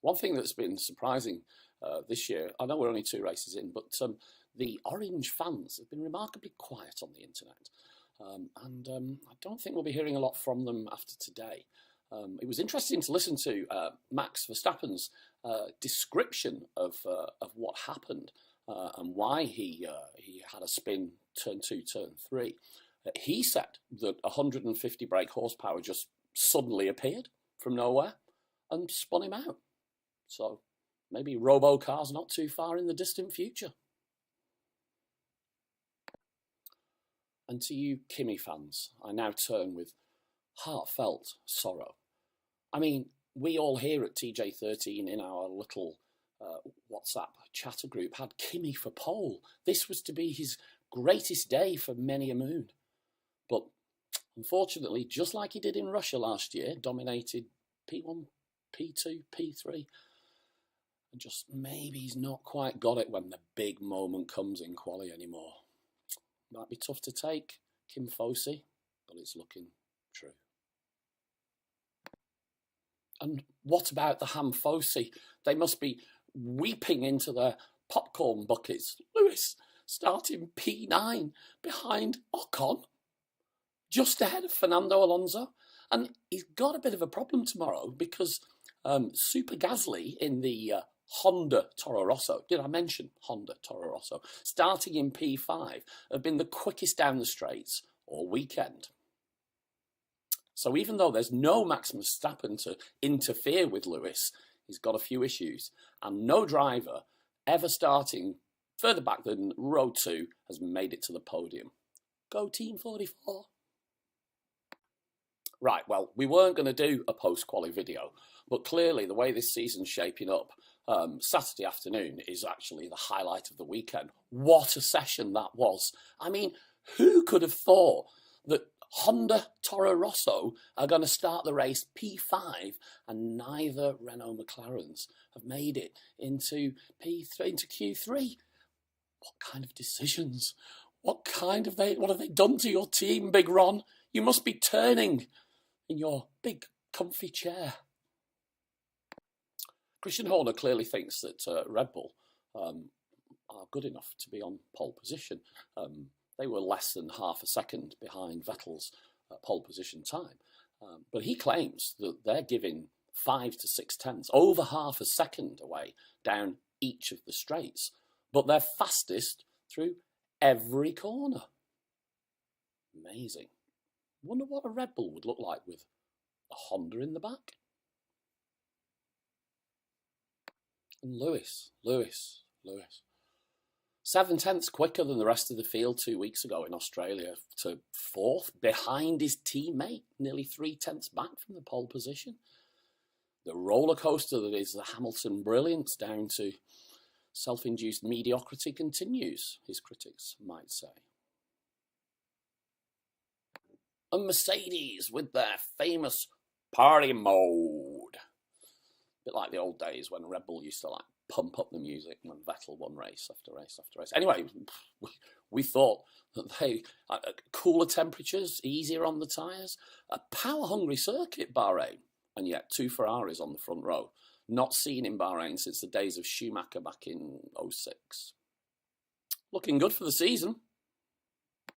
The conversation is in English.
One thing that's been surprising this year, I know we're only 2 races in, but the Orange fans have been remarkably quiet on the internet. I don't think we'll be hearing a lot from them after today. It was interesting to listen to Max Verstappen's description of what happened and why he had a spin turn 2, turn 3. He said that 150 brake horsepower just suddenly appeared from nowhere and spun him out. So maybe robo-cars not too far in the distant future. And to you Kimi fans, I now turn with heartfelt sorrow. I mean, we all here at TJ13 in our little WhatsApp chatter group had Kimi for pole. This was to be his greatest day for many a moon. But unfortunately, just like he did in Russia last year, dominated P1, P2, P3. And just maybe he's not quite got it when the big moment comes in quali anymore. Might be tough to take, Kim Fossey, but it's looking true. And what about the Ham Fossey? They must be weeping into their popcorn buckets. Lewis starting P9 behind Ocon, just ahead of Fernando Alonso. And he's got a bit of a problem tomorrow because Super Gasly in the Honda Toro Rosso, did I mention Honda Toro Rosso, starting in P5, have been the quickest down the straights all weekend. So even though there's no Max Verstappen to interfere with Lewis, he's got a few issues. And no driver ever starting further back than row 2 has made it to the podium. Go Team 44. Right, well, we weren't going to do a post-quali video, but clearly the way this season's shaping up, Saturday afternoon is actually the highlight of the weekend. What a session that was. I mean, who could have thought that Honda Toro Rosso are going to start the race P5 and neither Renault McLarens have made it into P3, into Q3? What kind of decisions? What have they done to your team, Big Ron? You must be turning in your big comfy chair. Christian Horner clearly thinks that Red Bull are good enough to be on pole position. They were less than half a second behind Vettel's pole position time. But he claims that they're giving 5 to 6 tenths, over half a second away down each of the straights. But they're fastest through every corner. Amazing. Wonder what a Red Bull would look like with a Honda in the back. And Lewis. 7 tenths quicker than the rest of the field 2 weeks ago in Australia to 4th, behind his teammate, nearly 3 tenths back from the pole position. The roller coaster that is the Hamilton brilliance down to self-induced mediocrity continues, his critics might say. And Mercedes with their famous party mode. A bit like the old days when Red Bull used to like pump up the music when Vettel won race after race after race. Anyway, we thought that cooler temperatures, easier on the tyres, a power-hungry circuit, Bahrain, and yet 2 Ferraris on the front row. Not seen in Bahrain since the days of Schumacher back in '06. Looking good for the season.